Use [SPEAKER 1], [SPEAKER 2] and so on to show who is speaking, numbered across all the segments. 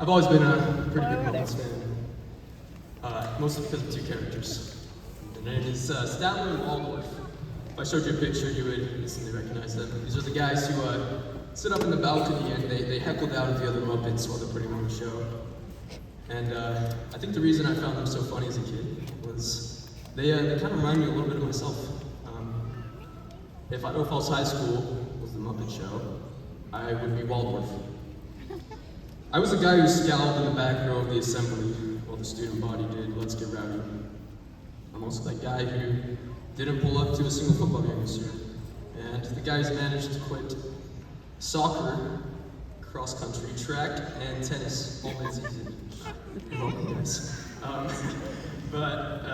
[SPEAKER 1] I've always been a pretty big Muppets fan, mostly because of two characters. The name is Statler and Waldorf. If I showed you a picture, you would instantly recognize them. These are the guys who sit up in the balcony and they heckled out at the other Muppets while they're putting on the show. And I think the reason I found them so funny as a kid was they kind of remind me a little bit of myself. If Idaho Falls High School was the Muppet Show, I would be Waldorf. I was the guy who scowled in the back row of the assembly while the student body did Let's Get Rowdy. I'm also that guy who didn't pull up to a single football game this year. And the guy who's managed to quit soccer, cross country, track, and tennis all mid-season. You're welcome, guys. But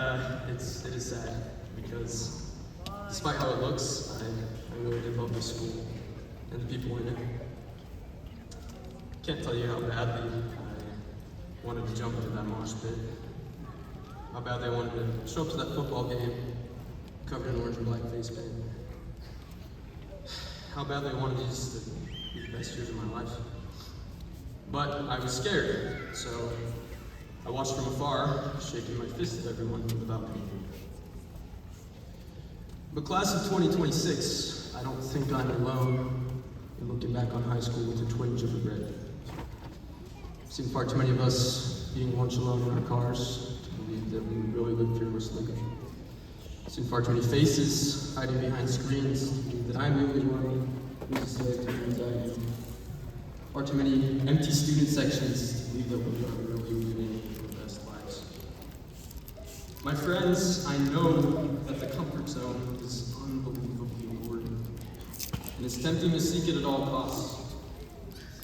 [SPEAKER 1] it is sad because despite how it looks, I really did love this school and the people in it. Can't tell you how badly I wanted to jump into that mosh pit. How badly I wanted to show up to that football game covered in orange and black face paint. How badly I wanted these to be the best years of my life. But I was scared, so I watched from afar, shaking my fist at everyone from the balcony. But class of 2026, I don't think I'm alone in looking back on high school with a twinge of regret. I've seen far too many of us eating lunch alone in our cars to believe that we would really live fearlessly. I've seen far too many faces hiding behind screens to believe that I'm the only one who's a slave to anxiety. Far too many empty student sections to believe that we are really living our best lives. My friends, I know that the comfort zone is unbelievably important, and it's tempting to seek it at all costs.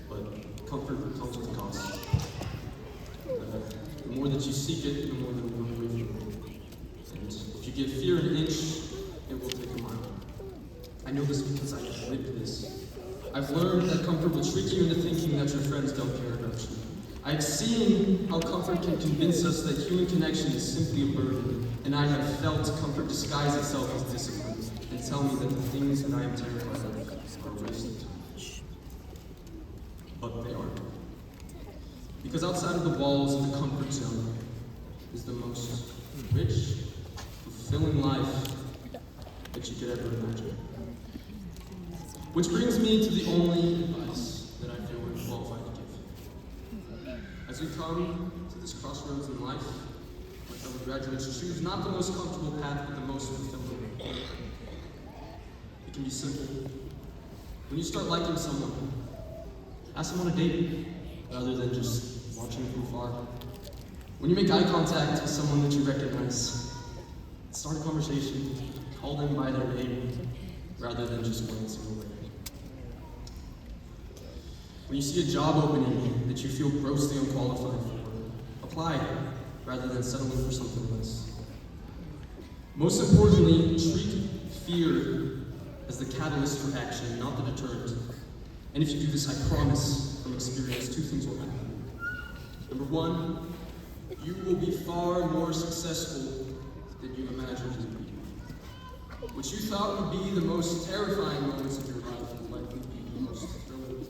[SPEAKER 1] But comfort comes with costs. The more that you seek it, the more that it will run away from you. And if you give fear an inch, it will take a mile. I know this because I have lived this. I've learned that comfort will trick you into thinking that your friends don't care about you. I've seen how comfort can convince us that human connection is simply a burden, and I have felt comfort disguise itself as discipline and tell me that the things that I am terrified of are wasted. But they aren't. Because outside of the walls of the comfort zone is the most rich, fulfilling life that you could ever imagine. Which brings me to the only advice that I feel we're qualified to give. As we come to this crossroads in life, my fellow graduates, choose not the most comfortable path, but the most fulfilling. It can be simple. When you start liking someone, ask them on a date, rather than just watching from afar. When you make eye contact with someone that you recognize, start a conversation, call them by their name, rather than just glancing away. When you see a job opening that you feel grossly unqualified for, apply rather than settling for something less. Most importantly, treat fear as the catalyst for action, not the deterrent. And if you do this, I promise from experience, two things will happen. Number one, you will be far more successful than you imagined you would be. What you thought would be the most terrifying moments of your life will likely be the most thrilling,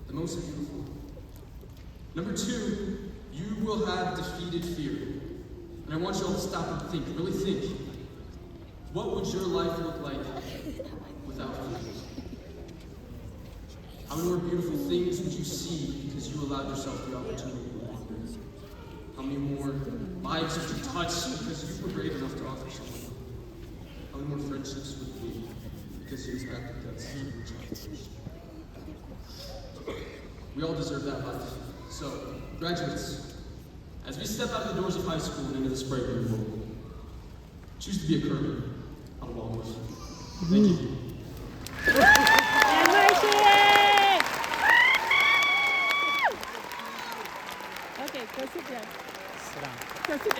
[SPEAKER 1] the most beautiful. Number two, you will have defeated fear. And I want you all to stop and think, really think. What would your life look like without fear? How many more beautiful things would you see because you allowed yourself the opportunity to wander? How many more lives would you touch because you were brave enough to offer someone? How many more friendships would be because you had the guts to reach out? We all deserve that life. So, graduates, as we step out of the doors of high school and into the spray room world, choose to be a Kirby, not a Waldorf. Thank you.